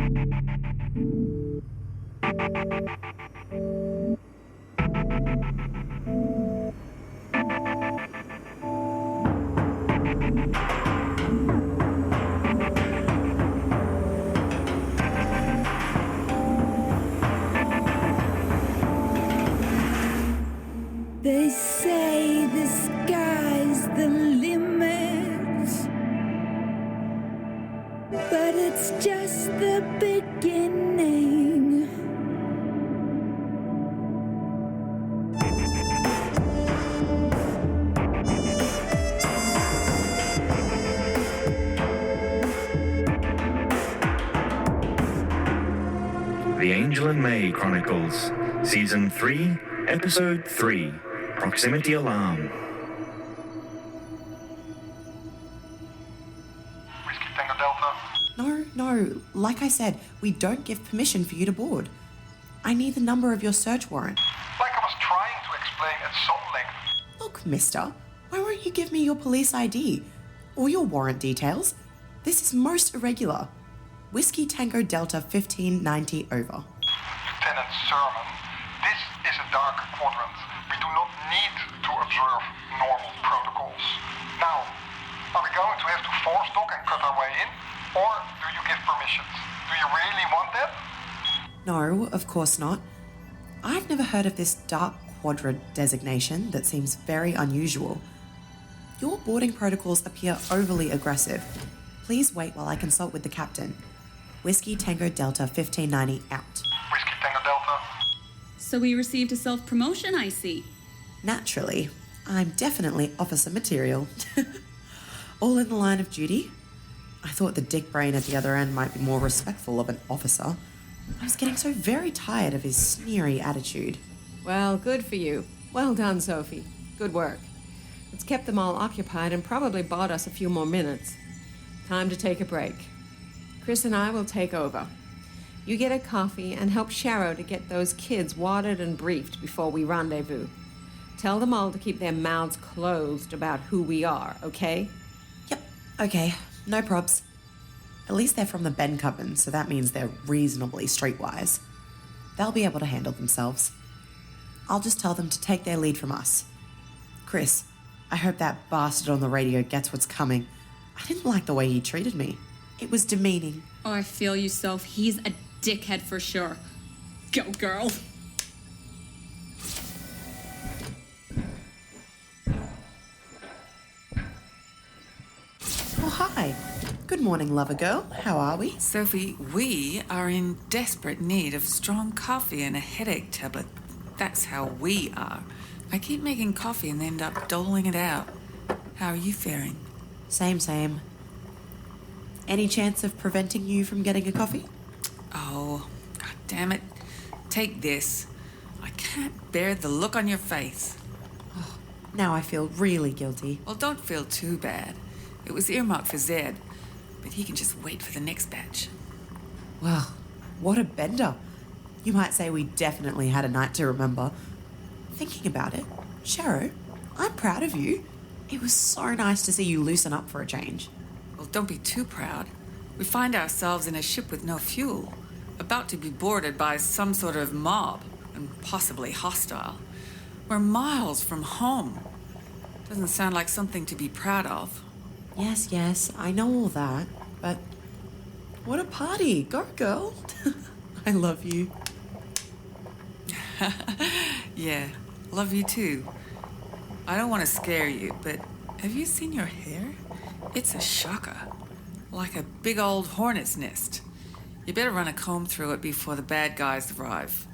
They say the sky's the limit, but it's just the beginning. The Angel and May Chronicles, Season 3, Episode 3, Proximity Alarm. Whiskey Tango Delta. No, like I said, we don't give permission for you to board. I need the number of your search warrant. Like I was trying to explain at some length. Look, mister, why won't you give me your police ID? Or your warrant details? This is most irregular. Whiskey Tango Delta 1590 over. Lieutenant Sermon, this is a dark quadrant. We do not need to observe normal protocols. Now, are we going to have to force dock and cut our way in? Or do you give permissions? Do you really want that? No, of course not. I've never heard of this dark quadrant designation that seems very unusual. Your boarding protocols appear overly aggressive. Please wait while I consult with the captain. Whiskey Tango Delta 1590 out. Whiskey Tango Delta. So we received a self-promotion, I see. Naturally, I'm definitely officer material. All in the line of duty. I thought the dick brain at the other end might be more respectful of an officer. I was getting so very tired of his sneery attitude. Well, good for you. Well done, Sophie. Good work. It's kept them all occupied and probably bought us a few more minutes. Time to take a break. Chris and I will take over. You get a coffee and help Sharrow to get those kids watered and briefed before we rendezvous. Tell them all to keep their mouths closed about who we are, okay? Yep, okay. No props. At least they're from the Ben Coven, so that means they're reasonably streetwise. They'll be able to handle themselves. I'll just tell them to take their lead from us. Chris, I hope that bastard on the radio gets what's coming. I didn't like the way he treated me. It was demeaning. Oh, I feel you, Soph. He's a dickhead for sure. Go, girl. Oh, hi. Good morning, lover girl. How are we? Sophie, we are in desperate need of strong coffee and a headache tablet. That's how we are. I keep making coffee and end up doling it out. How are you faring? Same. Any chance of preventing you from getting a coffee? Oh, god damn it. Take this. I can't bear the look on your face. Oh, now I feel really guilty. Well, don't feel too bad. It was earmarked for Zed, but he can just wait for the next batch. Well, what a bender. You might say we definitely had a night to remember. Thinking about it, Sharrow, I'm proud of you. It was so nice to see you loosen up for a change. Well, don't be too proud. We find ourselves in a ship with no fuel, about to be boarded by some sort of mob, and possibly hostile. We're miles from home. Doesn't sound like something to be proud of. Yes, I know all that, but what a party. Go, girl. I love you. Yeah, love you too. I don't want to scare you, but have you seen your hair? It's a shocker. Like a big old hornet's nest. You better run a comb through it before the bad guys arrive.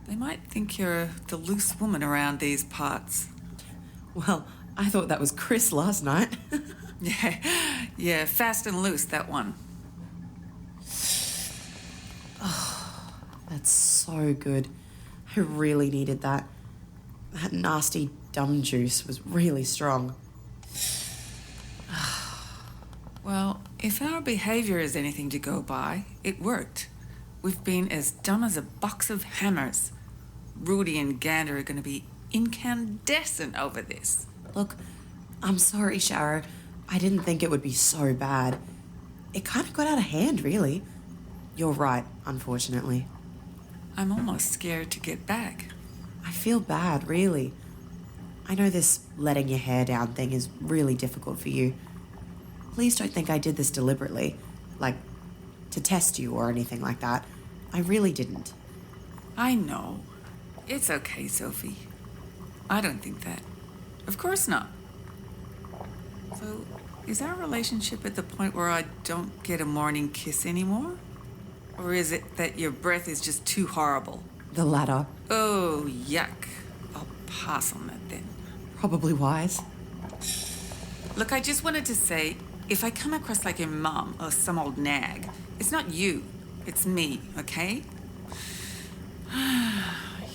They might think you're the loose woman around these parts. Well, I thought that was Chris last night. Yeah, fast and loose, that one. Oh, that's so good. I really needed that. That nasty dumb juice was really strong. Well, if our behavior is anything to go by, it worked. We've been as dumb as a box of hammers. Rudy and Gander are going to be incandescent over this. Look, I'm sorry, Sharrow. I didn't think it would be so bad. It kind of got out of hand, really. You're right, unfortunately. I'm almost scared to get back. I feel bad, really. I know this letting your hair down thing is really difficult for you. Please don't think I did this deliberately, like to test you or anything like that. I really didn't. I know. It's okay, Sophie. I don't think that. Of course not. So, is our relationship at the point where I don't get a morning kiss anymore? Or is it that your breath is just too horrible? The latter. Oh, yuck. I'll pass on that then. Probably wise. Look, I just wanted to say, if I come across like your mum or some old nag, it's not you, it's me, okay?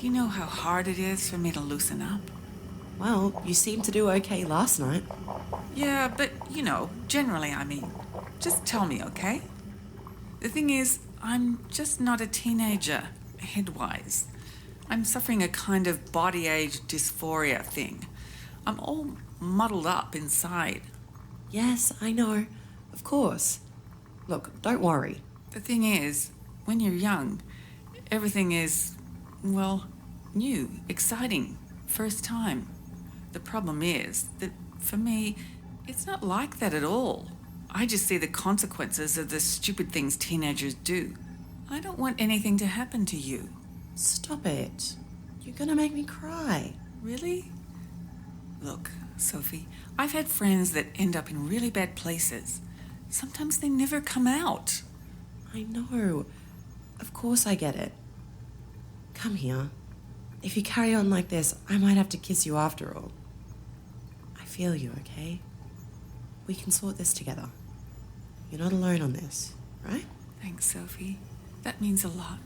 You know how hard it is for me to loosen up? Well, you seemed to do okay last night. Yeah, but, generally, I mean. Just tell me, okay? The thing is, I'm just not a teenager, head-wise. I'm suffering a kind of body age dysphoria thing. I'm all muddled up inside. Yes, I know. Of course. Look, don't worry. The thing is, when you're young, everything is, well, new, exciting, first time. The problem is that, for me, it's not like that at all. I just see the consequences of the stupid things teenagers do. I don't want anything to happen to you. Stop it. You're gonna make me cry. Really? Look, Sophie, I've had friends that end up in really bad places. Sometimes they never come out. I know. Of course I get it. Come here. If you carry on like this, I might have to kiss you after all. I feel you, okay? We can sort this together. You're not alone on this, right? Thanks, Sophie. That means a lot.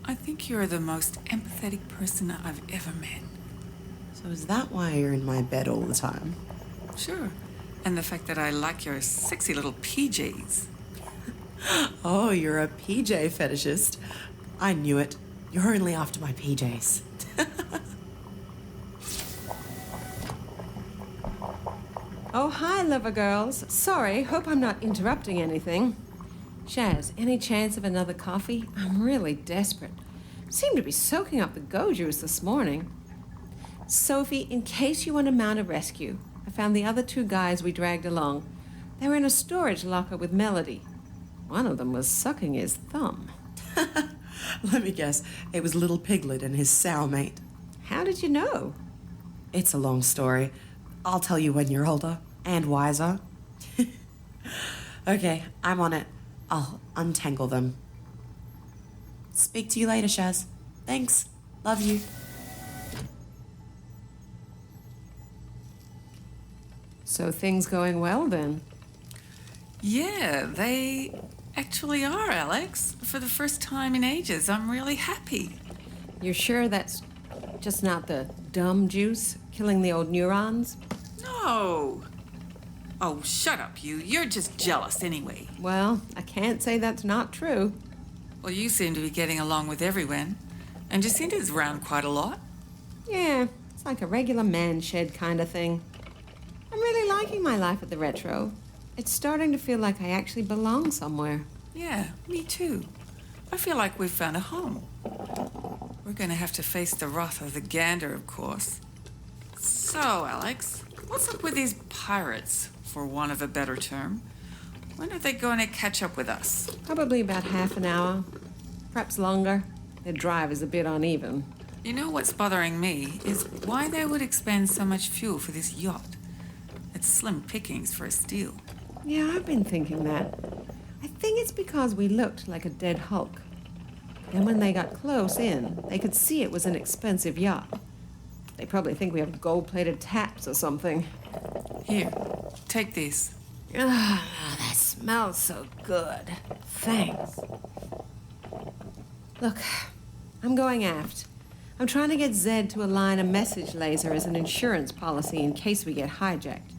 I think you're the most empathetic person I've ever met. So is that why you're in my bed all the time? Sure. And the fact that I like your sexy little PJs. Oh, you're a PJ fetishist. I knew it. You're only after my PJs. Oh, hi, lover girls. Sorry, hope I'm not interrupting anything. Shaz, any chance of another coffee? I'm really desperate. Seem to be soaking up the go juice this morning. Sophie, in case you want to mount a rescue, I found the other two guys we dragged along. They were in a storage locker with Melody. One of them was sucking his thumb. Let me guess, it was Little Piglet and his sow mate. How did you know? It's a long story. I'll tell you when you're older and wiser. Okay, I'm on it. I'll untangle them. Speak to you later, Shaz. Thanks. Love you. So things going well then? Yeah, they actually are, Alex. For the first time in ages, I'm really happy. You're sure that's just not the dumb juice killing the old neurons? No. Oh, shut up, you. You're just jealous anyway. Well, I can't say that's not true. Well, you seem to be getting along with everyone. And Jacinta's around quite a lot. Yeah, it's like a regular man shed kind of thing. I'm really liking my life at the Retro. It's starting to feel like I actually belong somewhere. Yeah, me too. I feel like we've found a home. We're going to have to face the wrath of the gander, of course. So, Alex, what's up with these pirates, for want of a better term? When are they going to catch up with us? Probably about half an hour, perhaps longer. Their drive is a bit uneven. You know what's bothering me is why they would expend so much fuel for this yacht. It's slim pickings for a steal. Yeah, I've been thinking that. I think it's because we looked like a dead hulk. And when they got close in, they could see it was an expensive yacht. They probably think we have gold-plated taps or something. Here, take these. Ah, that smells so good. Thanks. Look, I'm going aft. I'm trying to get Zed to align a message laser as an insurance policy in case we get hijacked.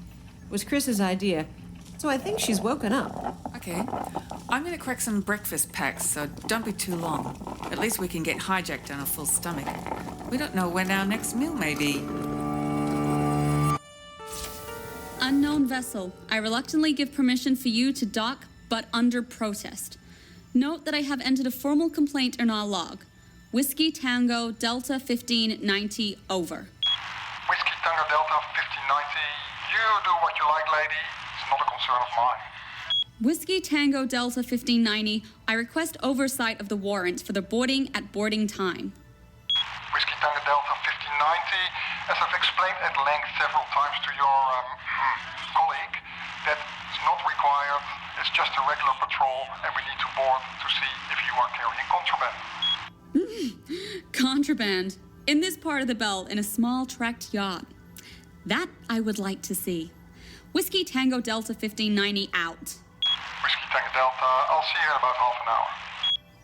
It was Chris's idea, so I think she's woken up. Okay, I'm going to crack some breakfast packs, so don't be too long. At least we can get hijacked on a full stomach. We don't know when our next meal may be. Unknown vessel. I reluctantly give permission for you to dock but under protest. Note that I have entered a formal complaint in our log. Whiskey Tango Delta 1590 over. Whiskey Tango Delta 1590. You do what you like, lady. It's not a concern of mine. Whiskey Tango Delta 1590, I request oversight of the warrant for the boarding at boarding time. Whiskey Tango Delta 1590. As I've explained at length several times to your colleague, that is not required. It's just a regular patrol, and we need to board to see if you are carrying contraband. Contraband. In this part of the belt, in a small tracked yacht. That I would like to see. Whiskey Tango Delta 1590 out. Whiskey Tango Delta, I'll see you in about half an hour.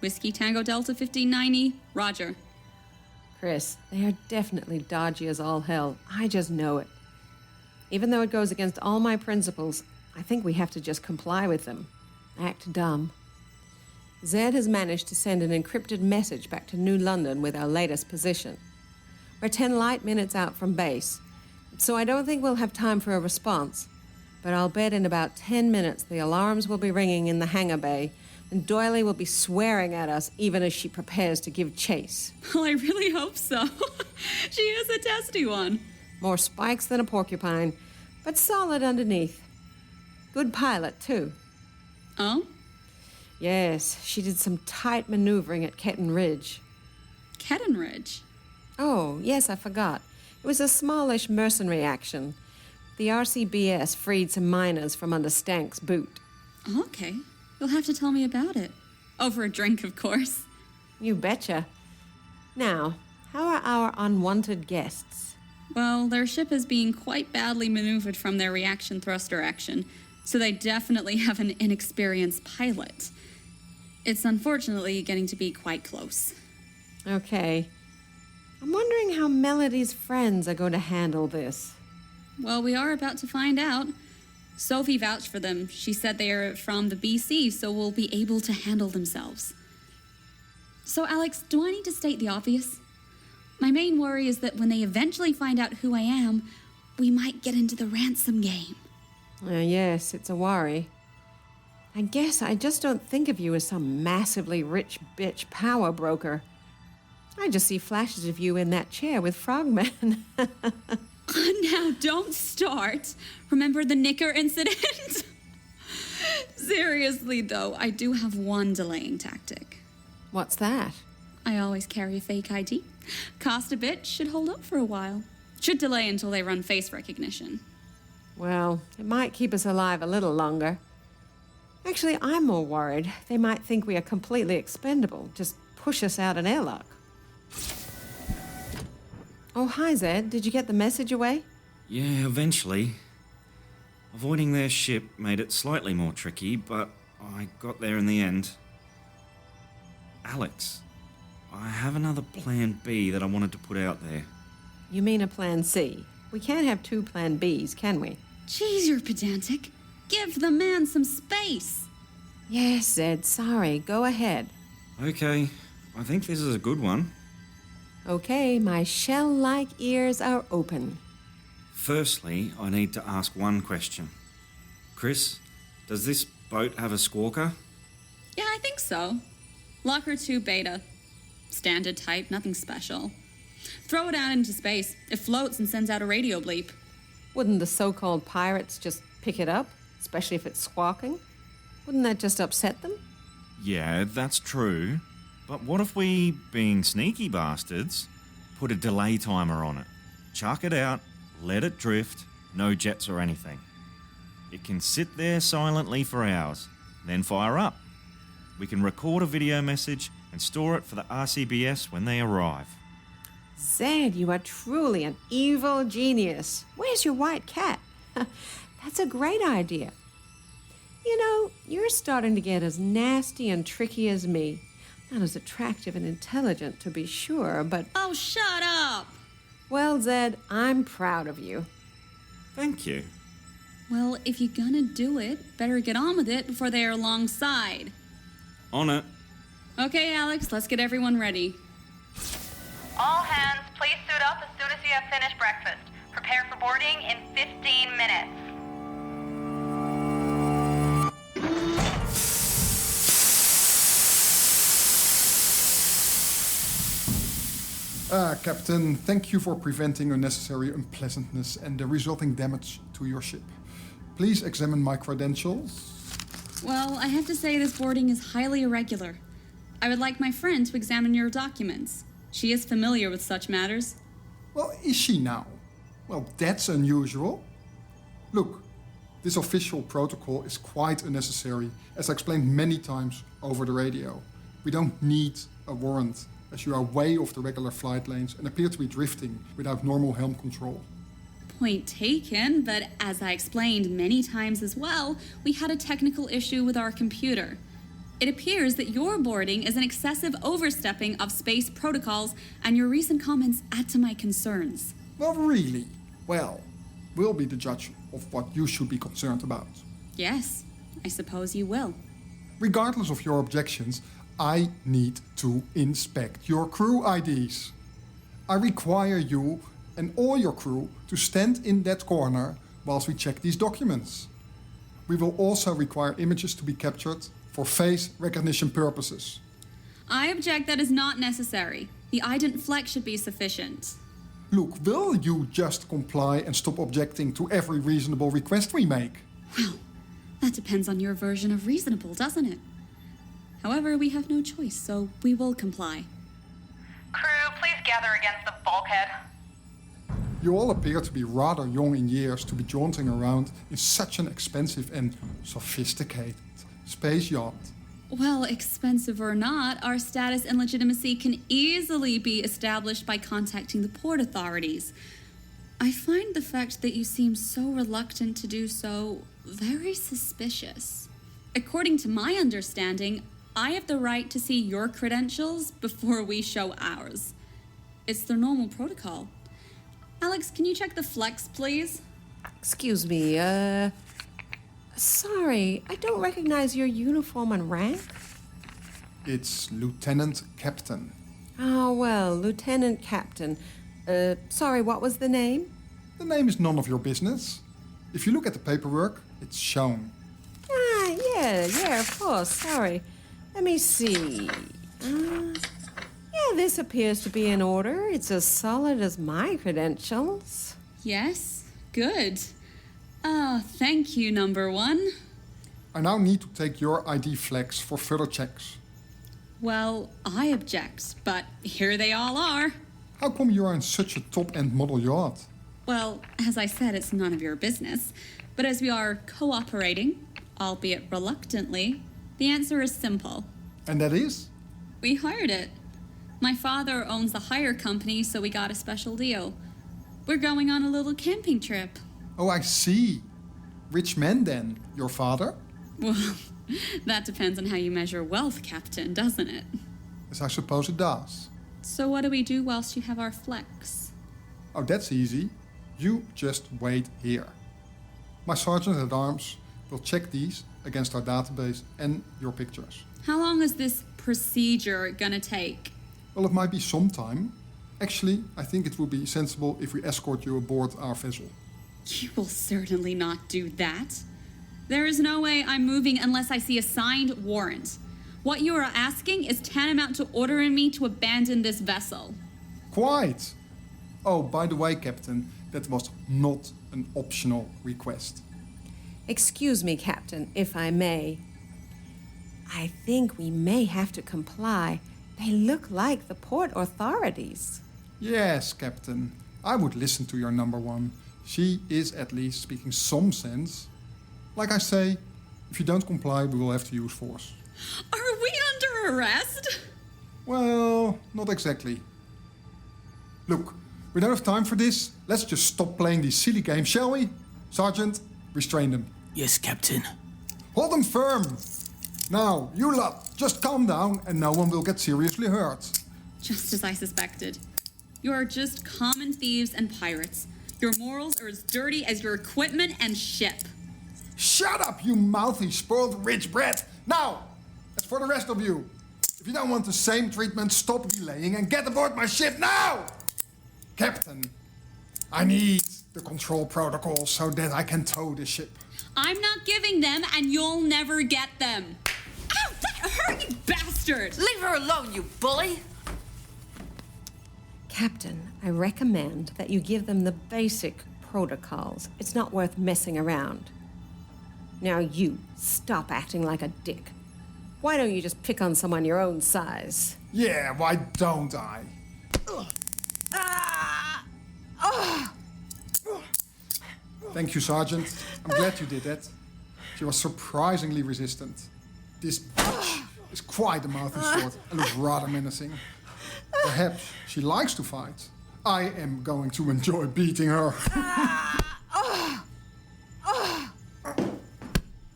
Whiskey Tango Delta 1590, Roger. Chris, they are definitely dodgy as all hell. I just know it. Even though it goes against all my principles, I think we have to just comply with them. Act dumb. Zed has managed to send an encrypted message back to New London with our latest position. We're 10 light minutes out from base, so I don't think we'll have time for a response. But I'll bet in about 10 minutes the alarms will be ringing in the hangar bay, and Doily will be swearing at us even as she prepares to give chase. Well, I really hope so. She is a testy one. More spikes than a porcupine, but solid underneath. Good pilot, too. Oh? Yes, she did some tight maneuvering at Ketton Ridge. Ketton Ridge? Oh, yes, I forgot. It was a smallish mercenary action. The RCBS freed some miners from under Stank's boot. Okay. You'll have to tell me about it. Over a drink, of course. You betcha. Now, how are our unwanted guests? Well, their ship is being quite badly maneuvered from their reaction thruster action, so they definitely have an inexperienced pilot. It's unfortunately getting to be quite close. Okay. I'm wondering how Melody's friends are going to handle this. Well, we are about to find out. Sophie vouched for them. She said they are from the BC, so will be able to handle themselves. So, Alex, do I need to state the obvious? My main worry is that when they eventually find out who I am, we might get into the ransom game. Yes, it's a worry. I guess I just don't think of you as some massively rich bitch power broker. I just see flashes of you in that chair with Frogman. Now, don't start. Remember the knicker incident? Seriously, though, I do have one delaying tactic. What's that? I always carry a fake ID. Cost a bit, should hold up for a while. Should delay until they run face recognition. Well, it might keep us alive a little longer. Actually, I'm more worried. They might think we are completely expendable. Just push us out an airlock. Oh, hi, Zed. Did you get the message away? Yeah, eventually. Avoiding their ship made it slightly more tricky, but I got there in the end. Alex, I have another plan B that I wanted to put out there. You mean a plan C? We can't have two plan Bs, can we? Jeez, you're pedantic. Give the man some space. Yes, Zed. Sorry. Go ahead. Okay, I think this is a good one. Okay, my shell-like ears are open. Firstly, I need to ask one question. Chris, does this boat have a squawker? Yeah, I think so. Locker 2 beta. Standard type, nothing special. Throw it out into space. It floats and sends out a radio bleep. Wouldn't the so-called pirates just pick it up, especially if it's squawking? Wouldn't that just upset them? Yeah, that's true. But what if we, being sneaky bastards, put a delay timer on it? Chuck it out, let it drift, no jets or anything. It can sit there silently for hours, then fire up. We can record a video message and store it for the RCBS when they arrive. Zed, you are truly an evil genius. Where's your white cat? That's a great idea. You know, you're starting to get as nasty and tricky as me. Not as attractive and intelligent, to be sure, but... Oh, shut up! Well, Zed, I'm proud of you. Thank you. Well, if you're gonna do it, better get on with it before they're alongside. On it. Okay, Alex, let's get everyone ready. All hands, please suit up as soon as you have finished breakfast. Prepare for boarding in 15 minutes. Captain, thank you for preventing unnecessary unpleasantness and the resulting damage to your ship. Please examine my credentials. Well, I have to say this boarding is highly irregular. I would like my friend to examine your documents. She is familiar with such matters. Well, is she now? Well, that's unusual. Look, this official protocol is quite unnecessary, as I explained many times over the radio. We don't need a warrant, as you are way off the regular flight lanes and appear to be drifting without normal helm control. Point taken, but as I explained many times as well, we had a technical issue with our computer. It appears that your boarding is an excessive overstepping of space protocols, and your recent comments add to my concerns. Well, really? Well, we'll be the judge of what you should be concerned about. Yes, I suppose you will. Regardless of your objections, I need to inspect your crew IDs. I require you and all your crew to stand in that corner whilst we check these documents. We will also require images to be captured for face recognition purposes. I object that is not necessary. The ident flex should be sufficient. Look, will you just comply and stop objecting to every reasonable request we make? Well, that depends on your version of reasonable, doesn't it? However, we have no choice, so we will comply. Crew, please gather against the bulkhead. You all appear to be rather young in years to be jaunting around in such an expensive and sophisticated space yacht. Well, expensive or not, our status and legitimacy can easily be established by contacting the port authorities. I find the fact that you seem so reluctant to do so very suspicious. According to my understanding, I have the right to see your credentials before we show ours. It's the normal protocol. Alex, can you check the flex, please? Excuse me, sorry, I don't recognize your uniform and rank. It's Lieutenant Captain. Oh, well, Lieutenant Captain. Sorry, what was the name? The name is none of your business. If you look at the paperwork, it's shown. Ah, yeah, of course, sorry. Let me see. Yeah, this appears to be in order. It's as solid as my credentials. Yes, good. Thank you, number one. I now need to take your ID flags for further checks. Well, I object, but here they all are. How come you are in such a top-end model yacht? Well, as I said, it's none of your business. But as we are cooperating, albeit reluctantly, the answer is simple. And that is? We hired it. My father owns the hire company, so we got a special deal. We're going on a little camping trip. Oh, I see. Rich man then, your father? Well, that depends on how you measure wealth, Captain, doesn't it? Yes, I suppose it does. So what do we do whilst you have our flex? Oh, that's easy. You just wait here. My sergeant-at-arms will check these against our database and your pictures. How long is this procedure gonna take? Well, it might be some time. Actually, I think it would be sensible if we escort you aboard our vessel. You will certainly not do that. There is no way I'm moving unless I see a signed warrant. What you are asking is tantamount to ordering me to abandon this vessel. Quite. Oh, by the way, Captain, that was not an optional request. Excuse me, Captain, if I may. I think we may have to comply. They look like the port authorities. Yes, Captain. I would listen to your number one. She is at least speaking some sense. Like I say, if you don't comply, we will have to use force. Are we under arrest? Well, not exactly. Look, we don't have time for this. Let's just stop playing these silly games, shall we? Sergeant, restrain them. Yes, Captain. Hold them firm. Now, you lot, just calm down and no one will get seriously hurt. Just as I suspected. You are just common thieves and pirates. Your morals are as dirty as your equipment and ship. Shut up, you mouthy, spoiled rich brat! Now, as for the rest of you, if you don't want the same treatment, stop delaying and get aboard my ship now! Captain, I need the control protocols so that I can tow the ship. I'm not giving them, and you'll never get them. Ow, that hurt, you bastard! Leave her alone, you bully! Captain, I recommend that you give them the basic protocols. It's not worth messing around. Now you, stop acting like a dick. Why don't you just pick on someone your own size? Yeah, why don't I? Thank you, Sergeant. I'm glad you did that. She was surprisingly resistant. This bitch is quite a mouthy sort and looks rather menacing. Perhaps she likes to fight. I am going to enjoy beating her.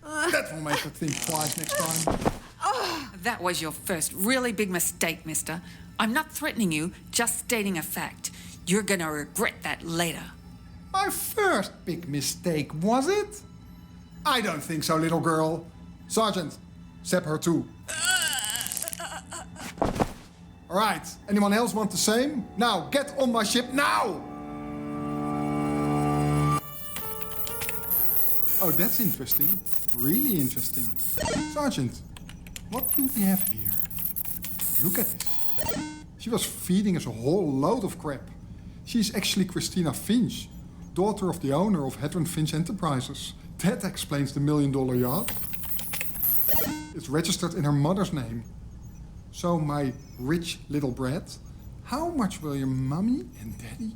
That will make her think twice next time. That was your first really big mistake, mister. I'm not threatening you, just stating a fact. You're gonna regret that later. My first big mistake, was it? I don't think so, little girl. Sergeant, zap her too. All right, anyone else want the same? Now, get on my ship now! Oh, that's interesting. Really interesting. Sergeant, what do we have here? Look at this. She was feeding us a whole load of crap. She's actually Christina Finch, daughter of the owner of Hedron Finch Enterprises. That explains the $1 million yacht. It's registered in her mother's name. So, my rich little brat, how much will your mummy and daddy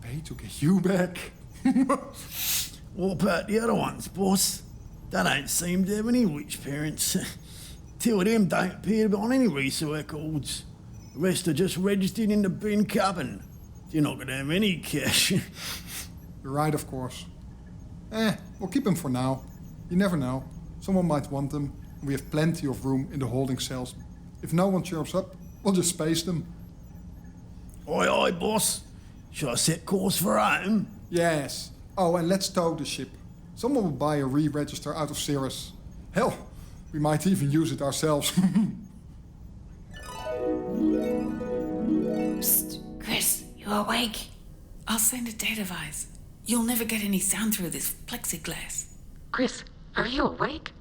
pay to get you back? What about the other ones, boss? They don't seem to have any rich parents. Two of them don't appear to be on any resale records. The rest are just registered in the bin cabin. You're not going to have any cash. You're right, of course. We'll keep them for now. You never know. Someone might want them, and we have plenty of room in the holding cells. If no one chirps up, we'll just space them. Aye, aye, boss. Shall I set course for home? Yes. Oh, and let's tow the ship. Someone will buy a re-register out of Cirrus. Hell, we might even use it ourselves. Psst, Chris, you awake? I'll send a data device. You'll never get any sound through this plexiglass. Chris, are you awake?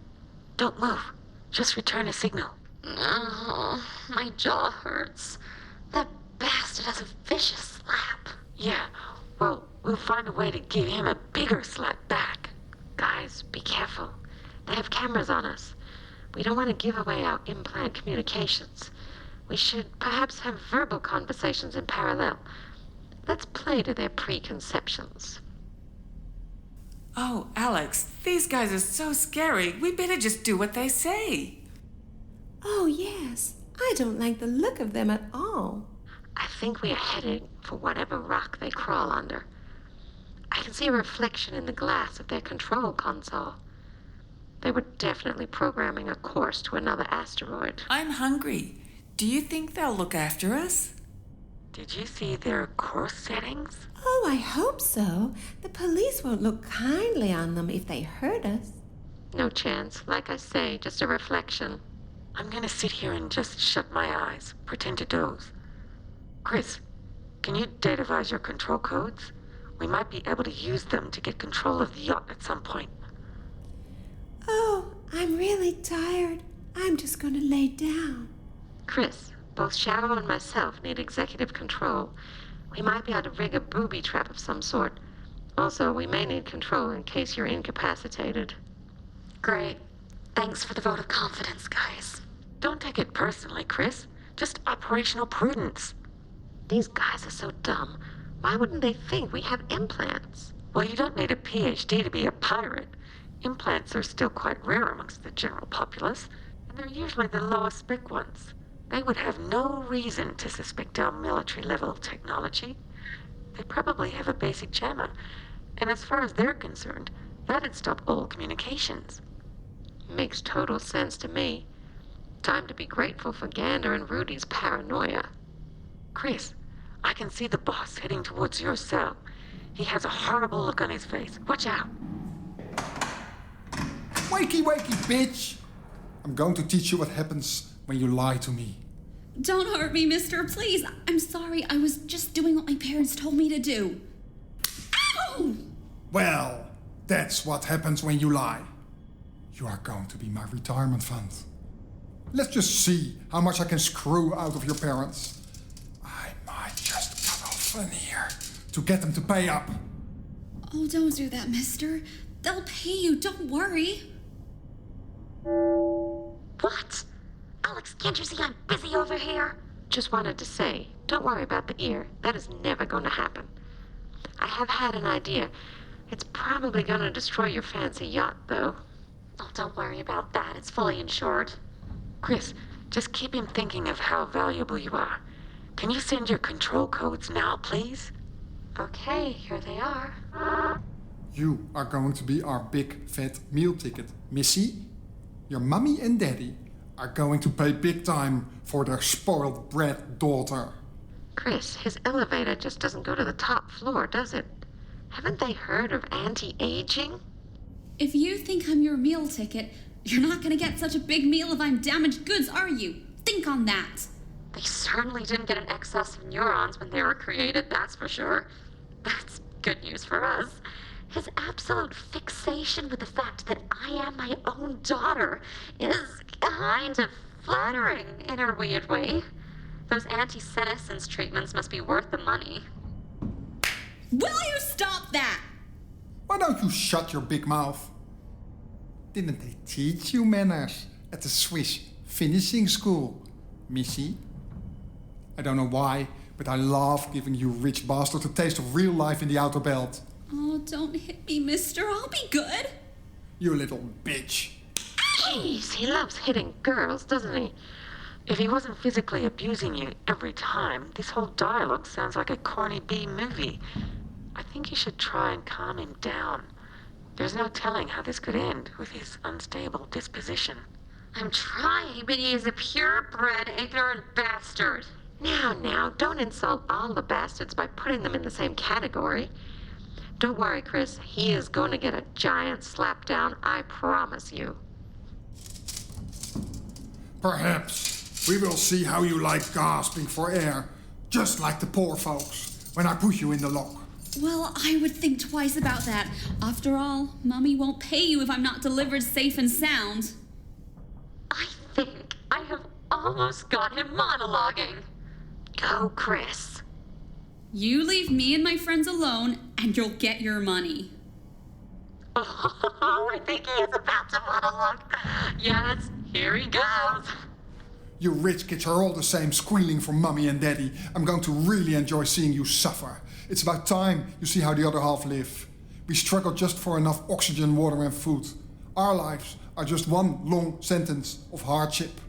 Don't move. Just return a signal. Oh, my jaw hurts. That bastard has a vicious slap. Yeah, well, we'll find a way to give him a bigger slap back. Guys, be careful. They have cameras on us. We don't want to give away our implant communications. We should perhaps have verbal conversations in parallel. Let's play to their preconceptions. Oh, Alex, these guys are so scary. We better just do what they say. Oh, yes. I don't like the look of them at all. I think we are headed for whatever rock they crawl under. I can see a reflection in the glass of their control console. They were definitely programming a course to another asteroid. I'm hungry. Do you think they'll look after us? Did you see their course settings? Oh, I hope so. The police won't look kindly on them if they hurt us. No chance. Like I say, just a reflection. I'm gonna sit here and just shut my eyes, pretend to doze. Chris, can you datavise your control codes? We might be able to use them to get control of the yacht at some point. Oh, I'm really tired. I'm just gonna lay down. Chris, both Shadow and myself need executive control. We might be able to rig a booby trap of some sort. Also, we may need control in case you're incapacitated. Great. Thanks for the vote of confidence, guys. Don't take it personally, Chris. Just operational prudence. These guys are so dumb. Why wouldn't they think we have implants? Well, you don't need a PhD to be a pirate. Implants are still quite rare amongst the general populace, and they're usually the lowest spec ones. They would have no reason to suspect our military-level technology. They probably have a basic jammer, and as far as they're concerned, that'd stop all communications. Makes total sense to me. Time to be grateful for Gander and Rudy's paranoia. Chris, I can see the boss heading towards your cell. He has a horrible look on his face. Watch out. Wakey, wakey, bitch! I'm going to teach you what happens when you lie to me. Don't hurt me, mister, please. I'm sorry. I was just doing what my parents told me to do. Ow! Well, that's what happens when you lie. You are going to be my retirement fund. Let's just see how much I can screw out of your parents. I might just cut hustling here to get them to pay up. Oh, don't do that, mister. They'll pay you, don't worry. What? Alex, can't you see I'm busy over here? Just wanted to say, don't worry about the ear. That is never going to happen. I have had an idea. It's probably going to destroy your fancy yacht, though. Oh, don't worry about that. It's fully insured. Chris, just keep him thinking of how valuable you are. Can you send your control codes now, please? Okay, here they are. You are going to be our big fat meal ticket, Missy. Your mummy and daddy are going to pay big time for their spoiled brat daughter. Chris, his elevator just doesn't go to the top floor, does it? Haven't they heard of anti-aging? If you think I'm your meal ticket, you're not gonna get such a big meal if I'm damaged goods, are you? Think on that. They certainly didn't get an excess of neurons when they were created, that's for sure. That's good news for us. His absolute fixation with the fact that I am my own daughter is kind of flattering in a weird way. Those anti-senescence treatments must be worth the money. Will you stop that? Why don't you shut your big mouth? Didn't they teach you manners at the Swiss finishing school, Missy? I don't know why, but I love giving you rich bastards a taste of real life in the outer belt. Oh, don't hit me, mister. I'll be good. You little bitch. Jeez, he loves hitting girls, doesn't he? If he wasn't physically abusing you every time, this whole dialogue sounds like a corny B movie. I think you should try and calm him down. There's no telling how this could end with his unstable disposition. I'm trying, but he is a purebred, ignorant bastard. Now, don't insult all the bastards by putting them in the same category. Don't worry, Chris. He is going to get a giant slap down, I promise you. Perhaps we will see how you like gasping for air, just like the poor folks, when I put you in the lock. Well, I would think twice about that. After all, Mummy won't pay you if I'm not delivered safe and sound. I think I have almost got him monologuing. Go, Chris. You leave me and my friends alone, and you'll get your money. Oh, I think he is about to monologue. Yes, here he goes. You rich kids are all the same, squealing for mummy and daddy. I'm going to really enjoy seeing you suffer. It's about time you see how the other half live. We struggle just for enough oxygen, water and food. Our lives are just one long sentence of hardship.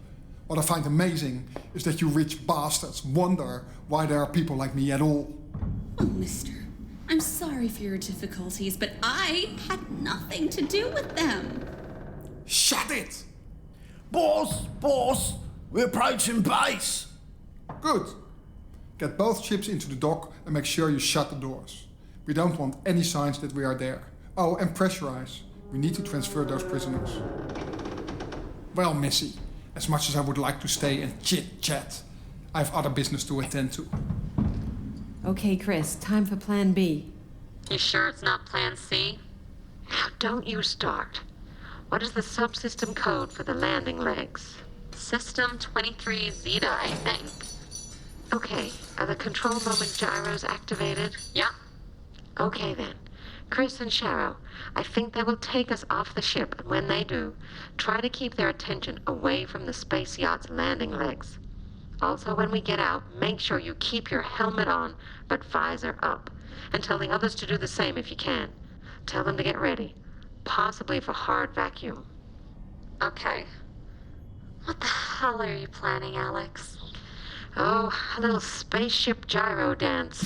What I find amazing is that you rich bastards wonder why there are people like me at all. Oh, mister, I'm sorry for your difficulties, but I had nothing to do with them. Shut it! Boss, we're approaching base. Good. Get both ships into the dock and make sure you shut the doors. We don't want any signs that we are there. Oh, and pressurize. We need to transfer those prisoners. Well, Missy, as much as I would like to stay and chit-chat, I have other business to attend to. Okay, Chris, time for plan B. You sure it's not plan C? Now, don't you start. What is the subsystem code for the landing legs? System 23 Zeta, I think. Okay, are the control moment gyros activated? Yeah. Okay then. Chris and Sharrow, I think they will take us off the ship, and when they do, try to keep their attention away from the space yacht's landing legs. Also, when we get out, make sure you keep your helmet on, but visor up, and tell the others to do the same if you can. Tell them to get ready, possibly for hard vacuum. Okay. What the hell are you planning, Alex? Oh, a little spaceship gyro dance.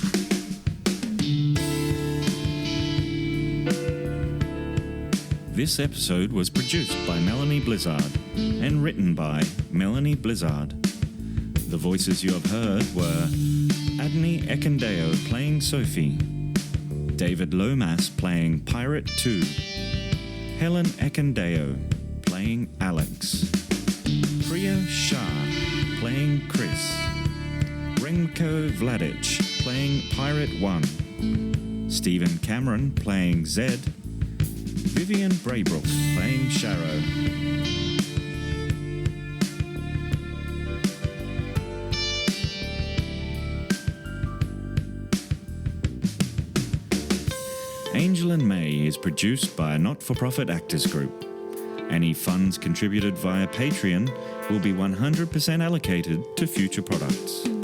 This episode was produced by Melanie Blizzard and written by Melanie Blizzard. The voices you have heard were Adney Ekendeo playing Sophie, David Lomas playing Pirate 2, Helen Ekendeo playing Alex, Priya Shah playing Chris, Renko Vladic playing Pirate 1, Stephen Cameron playing Zed, Vivian Braybrook playing Sharrow. Angel and May is produced by a not-for-profit actors group. Any funds contributed via Patreon will be 100% allocated to future products.